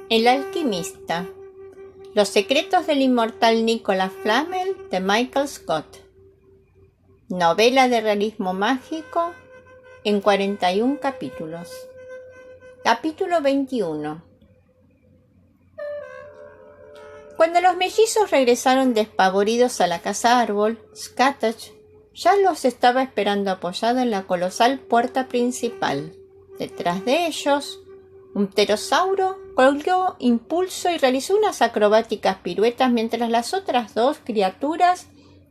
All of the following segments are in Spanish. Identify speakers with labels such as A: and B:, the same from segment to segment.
A: El alquimista. Los secretos del inmortal Nicolas Flamel de Michael Scott. Novela de realismo mágico en 41 capítulos. Capítulo 21. Cuando los mellizos regresaron despavoridos a la casa árbol, Scatach ya los estaba esperando apoyado en la colosal puerta principal. Detrás de ellos, un pterosauro colgó impulso y realizó unas acrobáticas piruetas mientras las otras dos criaturas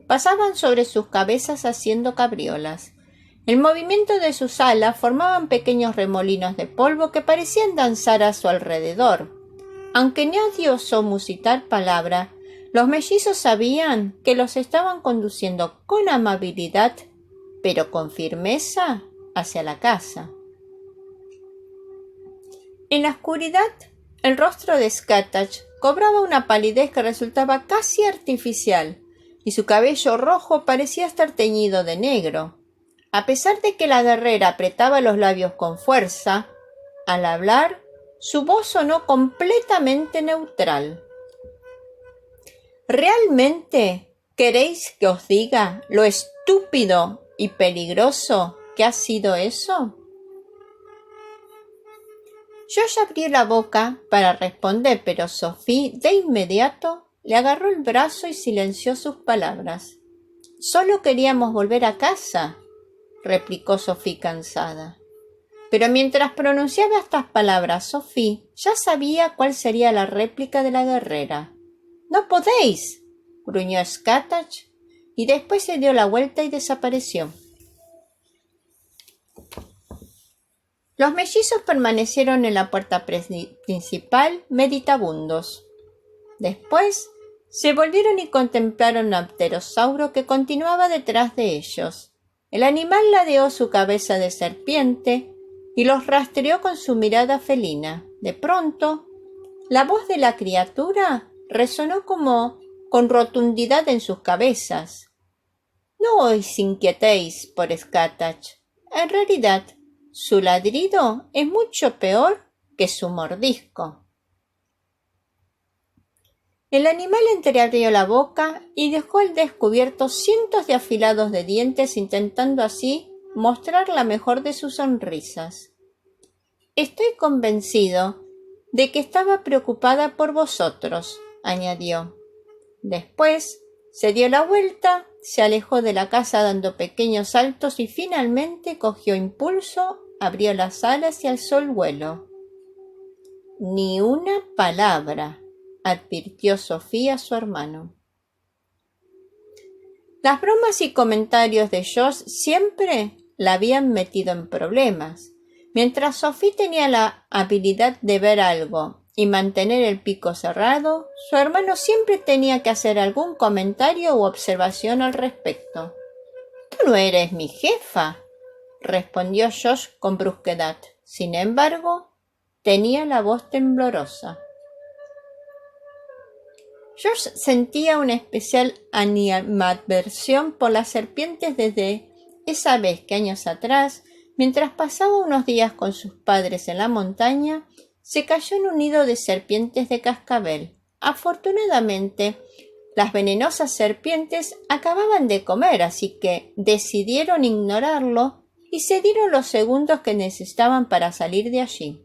A: pasaban sobre sus cabezas haciendo cabriolas. El movimiento de sus alas formaban pequeños remolinos de polvo que parecían danzar a su alrededor. Aunque nadie osó musitar palabra, los mellizos sabían que los estaban conduciendo con amabilidad, pero con firmeza, hacia la casa. En la oscuridad, el rostro de Scatach cobraba una palidez que resultaba casi artificial, y su cabello rojo parecía estar teñido de negro. A pesar de que la guerrera apretaba los labios con fuerza, al hablar, su voz sonó completamente neutral. ¿Realmente queréis que os diga lo estúpido y peligroso que ha sido eso? Josh abrió la boca para responder, pero Sophie de inmediato le agarró el brazo y silenció sus palabras. «Solo queríamos volver a casa», replicó Sophie cansada. Pero mientras pronunciaba estas palabras, Sophie ya sabía cuál sería la réplica de la guerrera. «¡No podéis!», gruñó Scatach, y después se dio la vuelta y desapareció. Los mellizos permanecieron en la puerta principal meditabundos. Después se volvieron y contemplaron a un pterosauro que continuaba detrás de ellos. El animal ladeó su cabeza de serpiente y los rastreó con su mirada felina. De pronto, la voz de la criatura resonó como con rotundidad en sus cabezas. «No os inquietéis por Scatach. En realidad, su ladrido es mucho peor que su mordisco». El animal entreabrió la boca y dejó al descubierto cientos de afilados de dientes, intentando así mostrar la mejor de sus sonrisas. «Estoy convencido de que estaba preocupada por vosotros», añadió. Después se dio la vuelta, se alejó de la casa dando pequeños saltos y finalmente cogió impulso, abrió las alas y alzó el vuelo. «Ni una palabra», advirtió Sophie a su hermano. Las bromas y comentarios de Josh siempre la habían metido en problemas. Mientras Sophie tenía la habilidad de ver algo y mantener el pico cerrado, su hermano siempre tenía que hacer algún comentario u observación al respecto. «Tú no eres mi jefa», respondió Josh con brusquedad. Sin embargo, tenía la voz temblorosa. Josh sentía una especial animadversión por las serpientes desde esa vez que años atrás, mientras pasaba unos días con sus padres en la montaña, se cayó en un nido de serpientes de cascabel. Afortunadamente, las venenosas serpientes acababan de comer, así que decidieron ignorarlo y se dieron los segundos que necesitaban para salir de allí.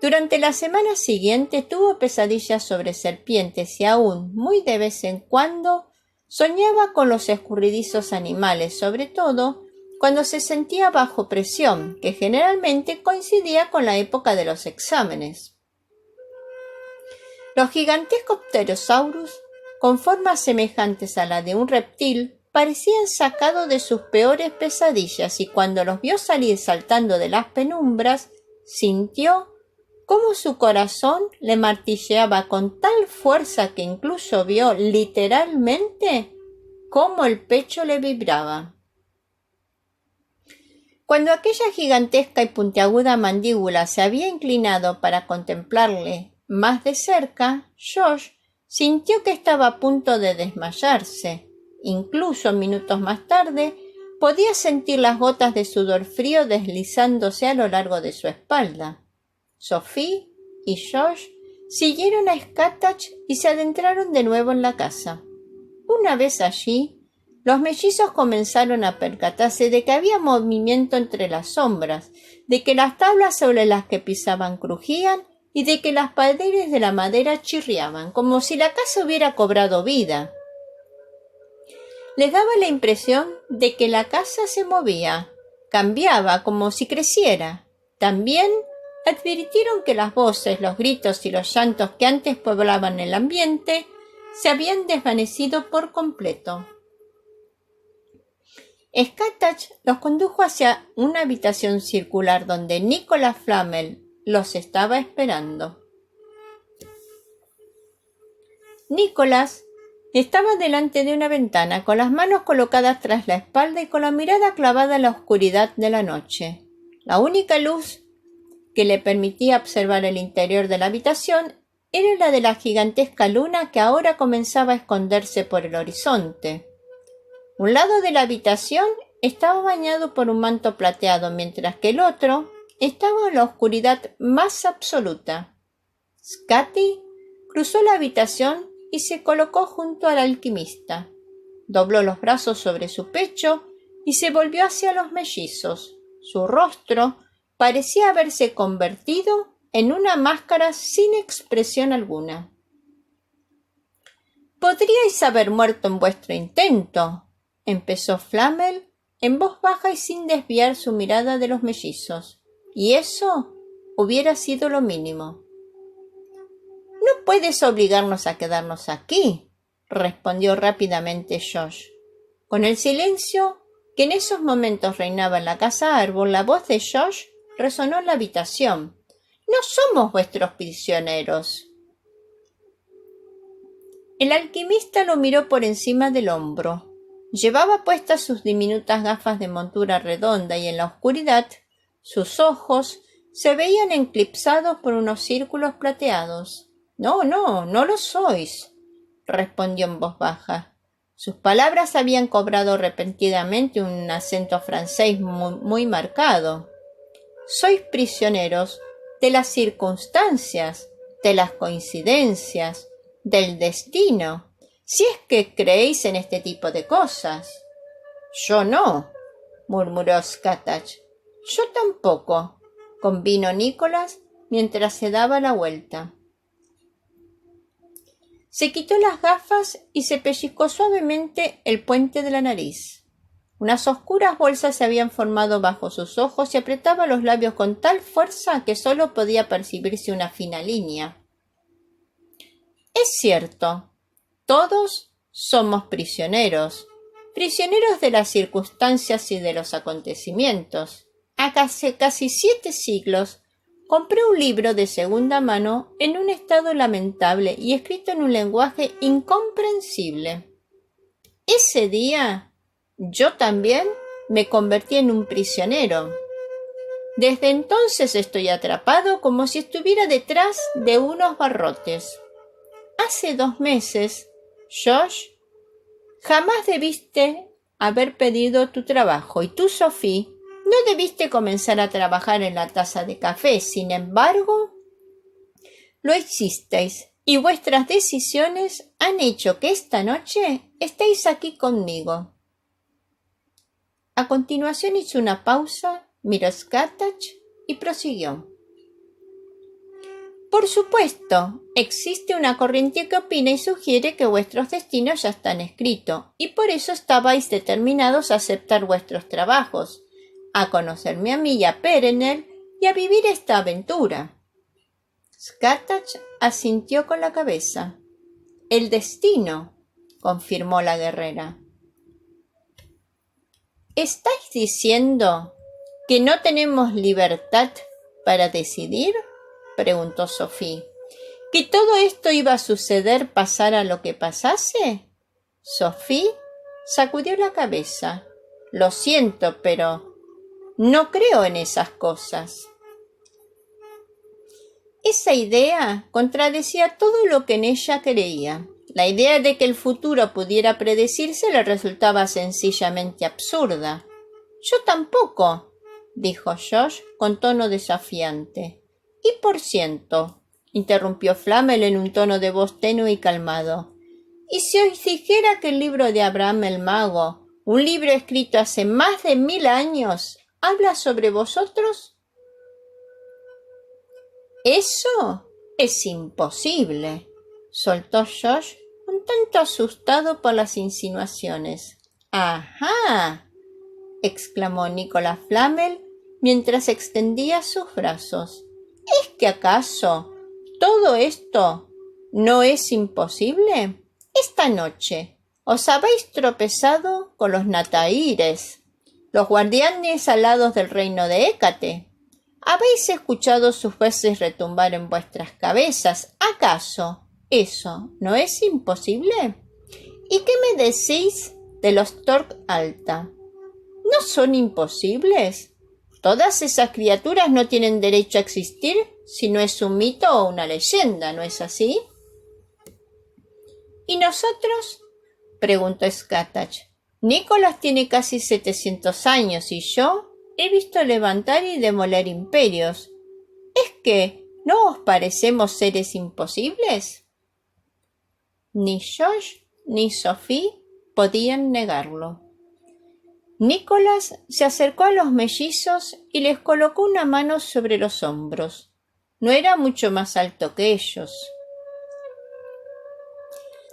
A: Durante la semana siguiente tuvo pesadillas sobre serpientes y aún, muy de vez en cuando, soñaba con los escurridizos animales, sobre todo cuando se sentía bajo presión, que generalmente coincidía con la época de los exámenes. Los gigantescos pterosaurus, con formas semejantes a la de un reptil, parecían sacados de sus peores pesadillas, y cuando los vio salir saltando de las penumbras, sintió cómo su corazón le martilleaba con tal fuerza que incluso vio literalmente cómo el pecho le vibraba. Cuando aquella gigantesca y puntiaguda mandíbula se había inclinado para contemplarle más de cerca, Josh sintió que estaba a punto de desmayarse. Incluso minutos más tarde podía sentir las gotas de sudor frío deslizándose a lo largo de su espalda. Sophie y Josh siguieron a Scatach y se adentraron de nuevo en la casa. Una vez allí, los mellizos comenzaron a percatarse de que había movimiento entre las sombras, de que las tablas sobre las que pisaban crujían y de que las paredes de la madera chirriaban, como si la casa hubiera cobrado vida. Les daba la impresión de que la casa se movía, cambiaba, como si creciera. También advirtieron que las voces, los gritos y los llantos que antes poblaban el ambiente se habían desvanecido por completo. Scatach los condujo hacia una habitación circular donde Nicholas Flamel los estaba esperando. Nicholas estaba delante de una ventana, con las manos colocadas tras la espalda y con la mirada clavada en la oscuridad de la noche. La única luz que le permitía observar el interior de la habitación era la de la gigantesca luna que ahora comenzaba a esconderse por el horizonte. Un lado de la habitación estaba bañado por un manto plateado, mientras que el otro estaba en la oscuridad más absoluta. Scatty cruzó la habitación y se colocó junto al alquimista. Dobló los brazos sobre su pecho y se volvió hacia los mellizos. Su rostro parecía haberse convertido en una máscara sin expresión alguna. «Podríais haber muerto en vuestro intento», empezó Flamel en voz baja y sin desviar su mirada de los mellizos, y eso hubiera sido lo mínimo. «No puedes obligarnos a quedarnos aquí», respondió rápidamente Josh. Con el silencio que en esos momentos reinaba en la casa árbol, la voz de Josh resonó en la habitación. «No somos vuestros prisioneros». El alquimista lo miró por encima del hombro. Llevaba puestas sus diminutas gafas de montura redonda y en la oscuridad sus ojos se veían eclipsados por unos círculos plateados. «No lo sois», respondió en voz baja. Sus palabras habían cobrado repentinamente un acento francés muy marcado. «Sois prisioneros de las circunstancias, de las coincidencias, del destino, si es que creéis en este tipo de cosas». «Yo no», murmuró Scatach. «Yo tampoco», convino Nicholas mientras se daba la vuelta. Se quitó las gafas y se pellizcó suavemente el puente de la nariz. Unas oscuras bolsas se habían formado bajo sus ojos y apretaba los labios con tal fuerza que solo podía percibirse una fina línea. «Es cierto, todos somos prisioneros de las circunstancias y de los acontecimientos. Hace casi 7 siglos compré un libro de segunda mano en un estado lamentable y escrito en un lenguaje incomprensible. Ese día yo también me convertí en un prisionero. Desde entonces estoy atrapado como si estuviera detrás de unos barrotes. Hace 2 meses, Josh, jamás debiste haber pedido tu trabajo y tú, Sophie, no debiste comenzar a trabajar en la taza de café. Sin embargo, lo hicisteis y vuestras decisiones han hecho que esta noche estéis aquí conmigo». A continuación hizo una pausa, miró a Scatach y prosiguió. «Por supuesto, existe una corriente que opina y sugiere que vuestros destinos ya están escritos, y por eso estabais determinados a aceptar vuestros trabajos, a conocerme a mí y a Perenelle y a vivir esta aventura». Scatach asintió con la cabeza. «El destino», confirmó la guerrera. «¿Estáis diciendo que no tenemos libertad para decidir?», preguntó Sophie. «¿Que todo esto iba a suceder pasara lo que pasase?». Sophie sacudió la cabeza. «Lo siento, pero no creo en esas cosas». Esa idea contradecía todo lo que en ella creía. La idea de que el futuro pudiera predecirse le resultaba sencillamente absurda. «Yo tampoco», dijo Josh con tono desafiante. «Y por ciento, interrumpió Flamel en un tono de voz tenue y calmado. ¿Y si os dijera que el libro de Abraham el Mago, un libro escrito hace más de 1000 años, habla sobre vosotros? Eso es imposible, soltó Josh, un tanto asustado por las insinuaciones. ¡Ajá!, exclamó Nicholas Flamel mientras extendía sus brazos. ¿Es que acaso todo esto no es imposible? Esta noche os habéis tropezado con los Nataíres, los guardianes alados del reino de Hécate. Habéis escuchado sus voces retumbar en vuestras cabezas. ¿Acaso eso no es imposible? ¿Y qué me decís de los Torc Alta? ¿No son imposibles? Todas esas criaturas no tienen derecho a existir si no es un mito o una leyenda, ¿no es así? ¿Y nosotros?, preguntó Scatach. Nicholas tiene casi 700 años y yo he visto levantar y demoler imperios. ¿Es que no os parecemos seres imposibles? Ni Josh ni Sophie podían negarlo. Nicholas se acercó a los mellizos y les colocó una mano sobre los hombros. No era mucho más alto que ellos.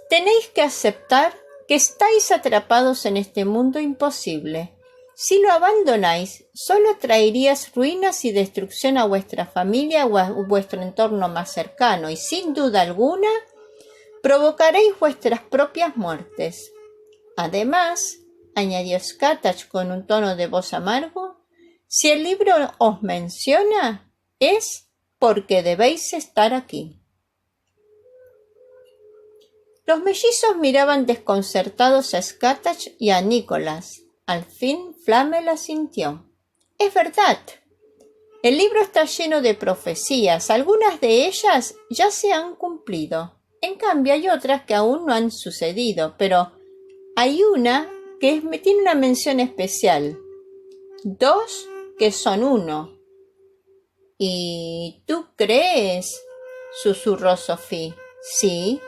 A: Tenéis que aceptar que estáis atrapados en este mundo imposible. Si lo abandonáis, solo traeríais ruinas y destrucción a vuestra familia o a vuestro entorno más cercano y, sin duda alguna, provocaréis vuestras propias muertes. Además, añadió Scatach con un tono de voz amargo, si el libro os menciona, es porque debéis estar aquí. Los mellizos miraban desconcertados a Scatach y a Nicholas. Al fin Flamel asintió. Es verdad. El libro está lleno de profecías. Algunas de ellas ya se han cumplido. En cambio hay otras que aún no han sucedido, pero hay una que tiene una mención especial. 2 que son 1. ¿Y tú crees?, susurró Sophie. Sí.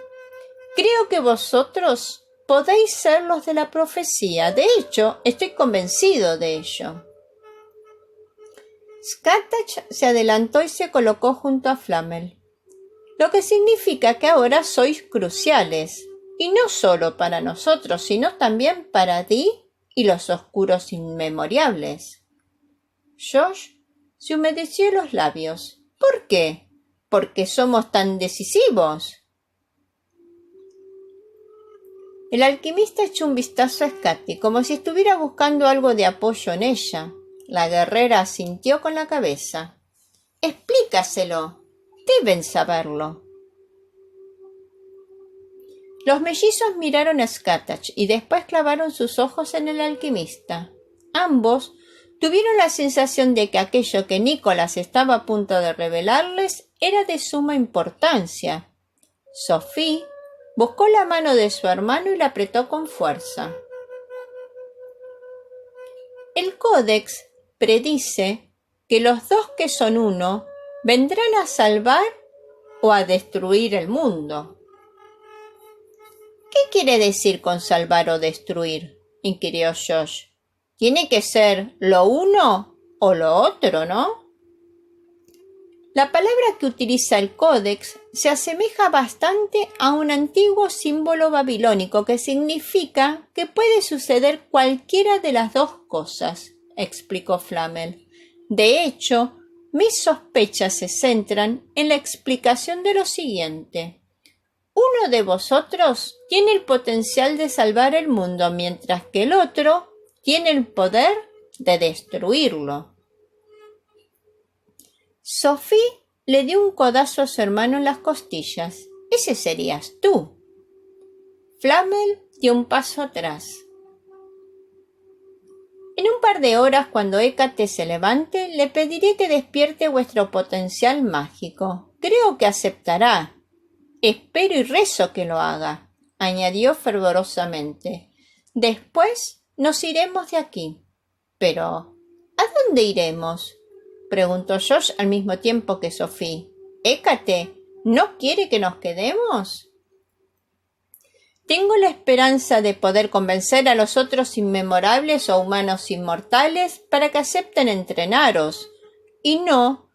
A: Creo que vosotros podéis ser los de la profecía. De hecho, estoy convencido de ello. Scatach se adelantó y se colocó junto a Flamel, lo que significa que ahora sois cruciales, y no solo para nosotros, sino también para ti y los oscuros inmemorables. Josh se humedeció los labios. ¿Por qué? ¿Porque somos tan decisivos? El alquimista echó un vistazo a Scatty, como si estuviera buscando algo de apoyo en ella. La guerrera asintió con la cabeza. Explícaselo. Deben saberlo. Los mellizos miraron a Scatach y después clavaron sus ojos en el alquimista. Ambos tuvieron la sensación de que aquello que Nicholas estaba a punto de revelarles era de suma importancia. Sophie buscó la mano de su hermano y la apretó con fuerza. El Códex predice que los 2 que son 1 vendrán a salvar o a destruir el mundo. ¿Qué quiere decir con salvar o destruir?, inquirió Josh. Tiene que ser lo uno o lo otro, ¿no? La palabra que utiliza el Códex se asemeja bastante a un antiguo símbolo babilónico que significa que puede suceder cualquiera de las 2 cosas, explicó Flamel. De hecho, mis sospechas se centran en la explicación de lo siguiente. Uno de vosotros tiene el potencial de salvar el mundo, mientras que el otro tiene el poder de destruirlo. Sophie le dio un codazo a su hermano en las costillas. Ese serías tú. Flamel dio un paso atrás. En un par de horas, cuando Hécate se levante, le pediré que despierte vuestro potencial mágico. Creo que aceptará. Espero y rezo que lo haga, añadió fervorosamente. Después nos iremos de aquí. Pero, ¿a dónde iremos?, preguntó Josh al mismo tiempo que Sophie. Hécate ¿No quiere que nos quedemos? Tengo la esperanza de poder convencer a los otros inmemorables o humanos inmortales para que acepten entrenaros. Y no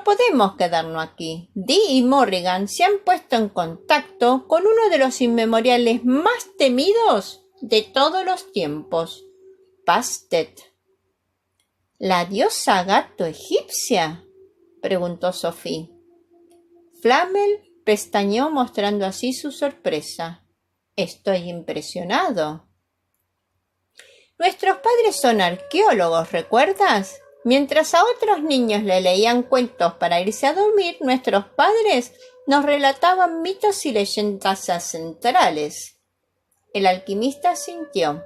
A: podemos quedarnos aquí. Dee y Morrigan se han puesto en contacto con uno de los inmemoriales más temidos de todos los tiempos, Bastet. ¿La diosa gato egipcia?, preguntó Sophie. Flamel pestañeó mostrando así su sorpresa. Estoy impresionado. Nuestros padres son arqueólogos, ¿recuerdas? Mientras a otros niños le leían cuentos para irse a dormir, nuestros padres nos relataban mitos y leyendas ancestrales. El alquimista asintió.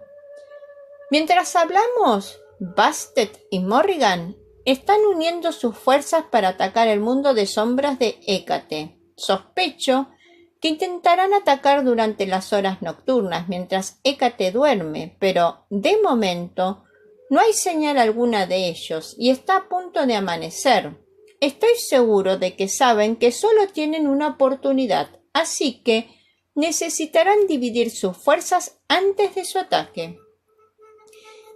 A: Mientras hablamos, Bastet y Morrigan están uniendo sus fuerzas para atacar el mundo de sombras de Hécate. Sospecho que intentarán atacar durante las horas nocturnas mientras Hécate duerme, pero de momento no hay señal alguna de ellos y está a punto de amanecer. Estoy seguro de que saben que solo tienen una oportunidad, así que necesitarán dividir sus fuerzas antes de su ataque.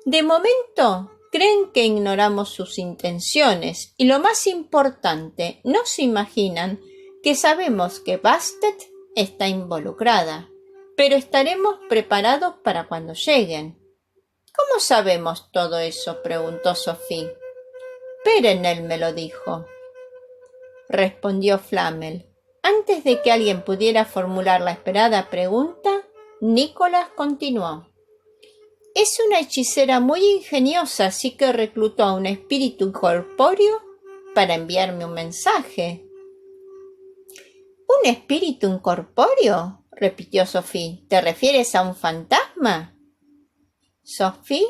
A: De momento, creen que ignoramos sus intenciones y lo más importante, no se imaginan que sabemos que Bastet está involucrada, pero estaremos preparados para cuando lleguen. ¿Cómo sabemos todo eso?, preguntó Sophie. Perenelle me lo dijo, respondió Flamel. Antes de que alguien pudiera formular la esperada pregunta, Nicholas continuó. Es una hechicera muy ingeniosa, así que reclutó a un espíritu incorpóreo para enviarme un mensaje. ¿Un espíritu incorpóreo?, repitió Sophie. ¿Te refieres a un fantasma? Sophie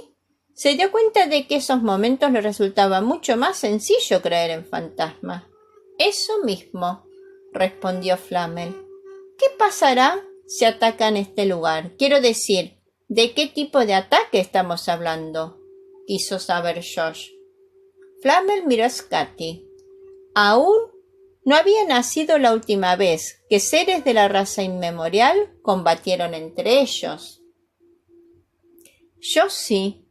A: se dio cuenta de que esos momentos le resultaba mucho más sencillo creer en fantasmas. Eso mismo, respondió Flamel. ¿Qué pasará si atacan este lugar? Quiero decir, ¿de qué tipo de ataque estamos hablando?, quiso saber Josh. Flamel miró a Scotty. Aún no había nacido la última vez que seres de la raza inmemorial combatieron entre ellos. Yo sí,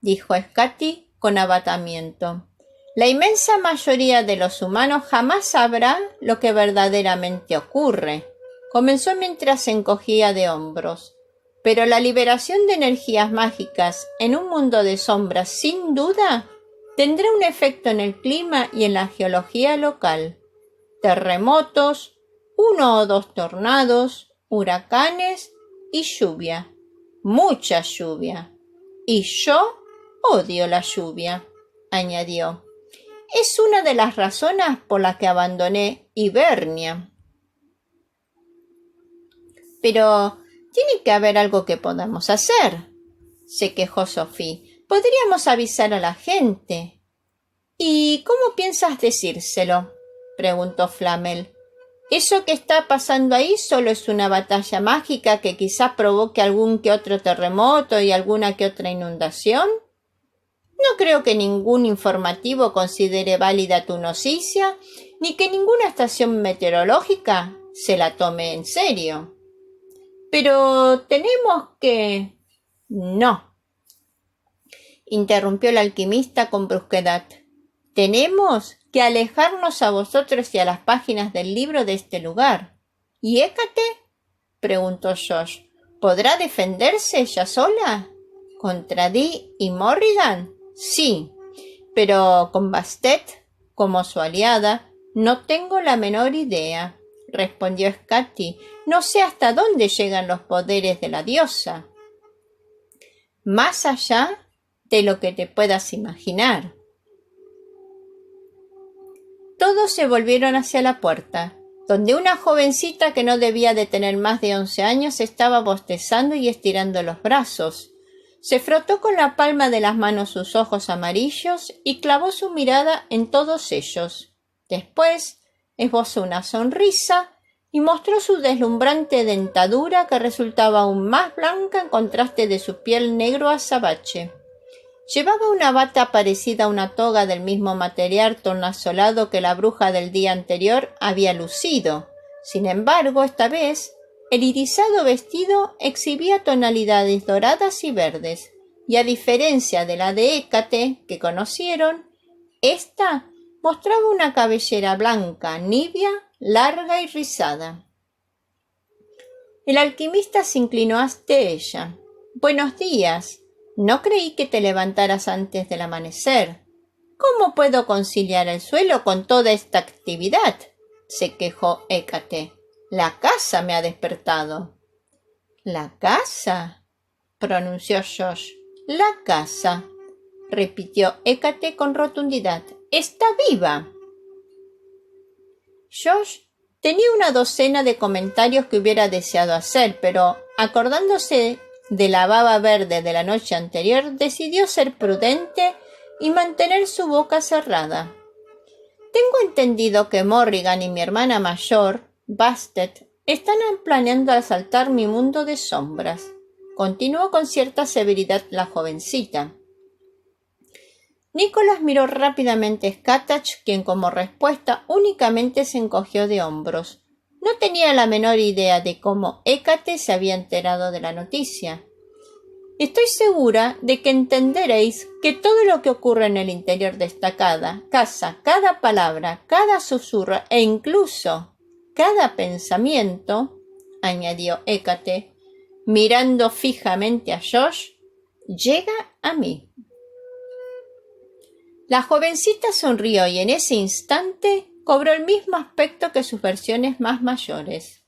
A: dijo Scotty con abatimiento. La inmensa mayoría de los humanos jamás sabrá lo que verdaderamente ocurre. Comenzó mientras se encogía de hombros. Pero la liberación de energías mágicas en un mundo de sombras, sin duda, tendrá un efecto en el clima y en la geología local. Terremotos, 1 o 2 tornados, huracanes y lluvia. Mucha lluvia. Y yo odio la lluvia, añadió. Es una de las razones por las que abandoné Hibernia. Pero tiene que haber algo que podamos hacer, se quejó Sophie. Podríamos avisar a la gente. ¿Y cómo piensas decírselo?, preguntó Flamel. ¿Eso que está pasando ahí solo es una batalla mágica que quizá provoque algún que otro terremoto y alguna que otra inundación? No creo que ningún informativo considere válida tu noticia, ni que ninguna estación meteorológica se la tome en serio. Pero tenemos que... No, interrumpió el alquimista con brusquedad. Tenemos que alejarnos a vosotros y a las páginas del libro de este lugar. ¿Y Hécate?, preguntó Josh. ¿Podrá defenderse ella sola? ¿Contra Dee y Morrigan? Sí, pero con Bastet como su aliada no tengo la menor idea, respondió Scotty. No sé hasta dónde llegan los poderes de la diosa. Más allá de lo que te puedas imaginar. Todos se volvieron hacia la puerta, donde una jovencita que no debía de tener más de 11 años estaba bostezando y estirando los brazos. Se frotó con la palma de las manos sus ojos amarillos y clavó su mirada en todos ellos. Después esbozó una sonrisa y mostró su deslumbrante dentadura que resultaba aún más blanca en contraste de su piel negro azabache. Llevaba una bata parecida a una toga del mismo material tornasolado que la bruja del día anterior había lucido, Sin embargo, esta vez, el irisado vestido exhibía tonalidades doradas y verdes, y a diferencia de la de Hécate que conocieron, ésta mostraba una cabellera blanca, nibia, larga y rizada. El alquimista se inclinó ante ella. «Buenos días. No creí que te levantaras antes del amanecer. ¿Cómo puedo conciliar el suelo con toda esta actividad?», se quejó Hécate. «La casa me ha despertado». «¿La casa?», pronunció Josh. «La casa», repitió Hécate con rotundidad. «Está viva». Josh tenía una docena de comentarios que hubiera deseado hacer, pero acordándose de la baba verde de la noche anterior, decidió ser prudente y mantener su boca cerrada. «Tengo entendido que Morrigan y mi hermana mayor, Bastet, están planeando asaltar mi mundo de sombras», continuó con cierta severidad la jovencita. Nicholas miró rápidamente a Scatach, quien como respuesta únicamente se encogió de hombros. No tenía la menor idea de cómo Hécate se había enterado de la noticia. «Estoy segura de que entenderéis que todo lo que ocurre en el interior de esta casa, cada palabra, cada susurro e incluso cada pensamiento», añadió Hécate, mirando fijamente a Josh, «llega a mí». La jovencita sonrió y en ese instante cobró el mismo aspecto que sus versiones más mayores.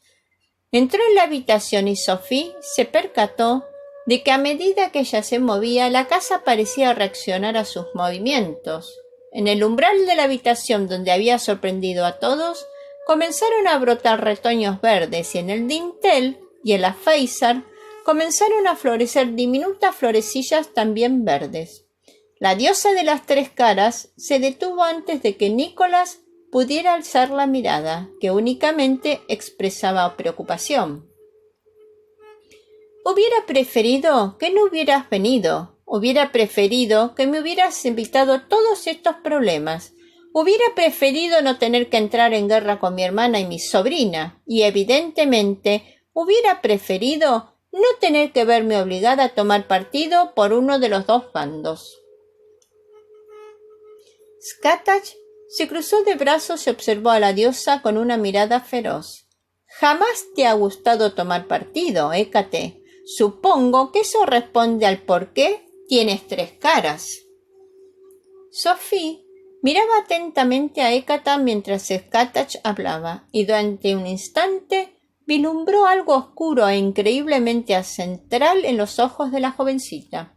A: Entró en la habitación y Sophie se percató de que a medida que ella se movía, la casa parecía reaccionar a sus movimientos. En el umbral de la habitación donde había sorprendido a todos, comenzaron a brotar retoños verdes y en el dintel y el alféizar comenzaron a florecer diminutas florecillas también verdes. La diosa de las tres caras se detuvo antes de que Nicholas pudiera alzar la mirada, que únicamente expresaba preocupación. «Hubiera preferido que no hubieras venido. Hubiera preferido que me hubieras evitado todos estos problemas. Hubiera preferido no tener que entrar en guerra con mi hermana y mi sobrina. Y evidentemente hubiera preferido no tener que verme obligada a tomar partido por uno de los dos bandos». Scatach se cruzó de brazos y observó a la diosa con una mirada feroz. «Jamás te ha gustado tomar partido, Hécate. Supongo que eso responde al por qué tienes tres caras». Sophie miraba atentamente a Hécate mientras Scatach hablaba, y durante un instante vislumbró algo oscuro e increíblemente acentral en los ojos de la jovencita.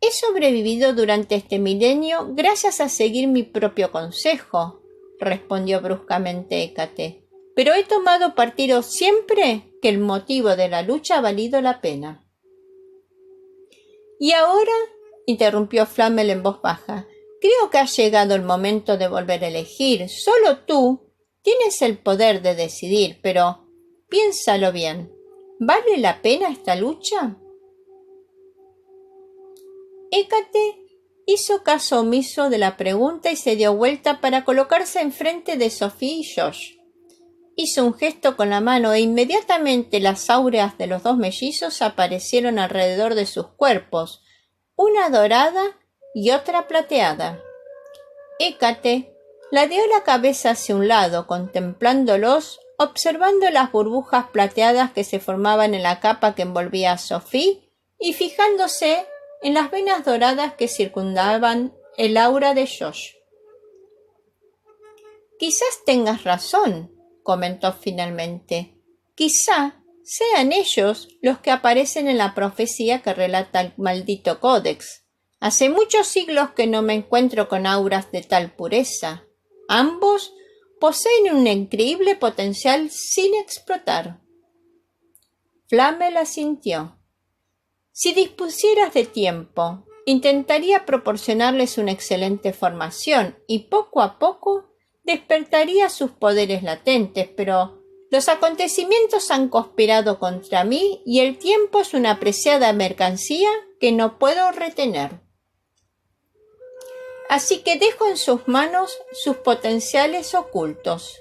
A: «He sobrevivido durante este milenio gracias a seguir mi propio consejo», respondió bruscamente Hécate, «pero he tomado partido siempre que el motivo de la lucha ha valido la pena». «Y ahora», interrumpió Flamel en voz baja, «creo que ha llegado el momento de volver a elegir. Solo tú tienes el poder de decidir, pero piénsalo bien. ¿Vale la pena esta lucha?». Hécate hizo caso omiso de la pregunta y se dio vuelta para colocarse enfrente de Sophie y Josh. Hizo un gesto con la mano e inmediatamente las aureas de los dos mellizos aparecieron alrededor de sus cuerpos, una dorada y otra plateada. Hécate ladeó la cabeza hacia un lado, contemplándolos, observando las burbujas plateadas que se formaban en la capa que envolvía a Sophie y fijándose en las venas doradas que circundaban el aura de Josh. «Quizás tengas razón», comentó finalmente. «Quizá sean ellos los que aparecen en la profecía que relata el maldito códex. Hace muchos siglos que no me encuentro con auras de tal pureza. Ambos poseen un increíble potencial sin explotar». Flamel asintió. «Si dispusieras de tiempo, intentaría proporcionarles una excelente formación y poco a poco despertaría sus poderes latentes, pero los acontecimientos han conspirado contra mí y el tiempo es una preciada mercancía que no puedo retener. Así que dejo en sus manos sus potenciales ocultos».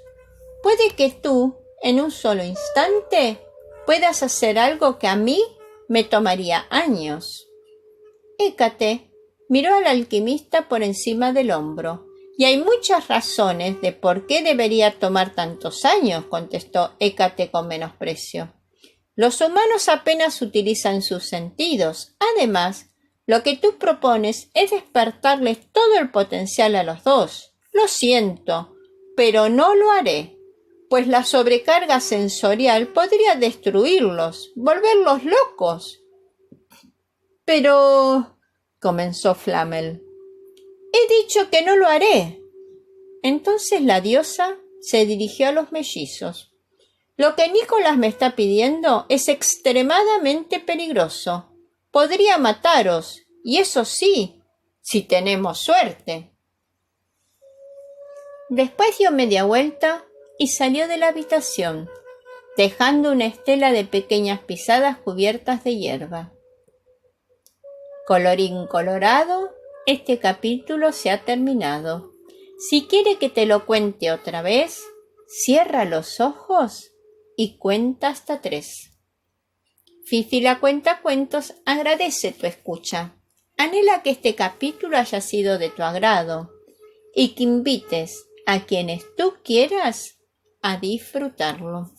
A: puede que tú, en un solo instante, puedas hacer algo que a mí me tomaría años. Hécate miró al alquimista por encima del hombro. Y hay muchas razones de por qué debería tomar tantos años, contestó Hécate con menosprecio. Los humanos apenas utilizan sus sentidos. Además, lo que tú propones es despertarles todo el potencial a los dos. Lo siento, pero no lo haré, pues la sobrecarga sensorial podría destruirlos, volverlos locos. Pero, comenzó Flamel, he dicho que no lo haré. Entonces la diosa se dirigió a los mellizos. Lo que Nicolás me está pidiendo es extremadamente peligroso. Podría mataros, y eso sí, si tenemos suerte. Después dio media vuelta y salió de la habitación, dejando una estela de pequeñas pisadas cubiertas de hierba. Colorín colorado, este capítulo se ha terminado. Si quiere que te lo cuente otra vez, cierra los ojos y cuenta hasta 3. Fifi la Cuentacuentos agradece tu escucha. Anhela que este capítulo haya sido de tu agrado y que invites a quienes tú quieras a disfrutarlo.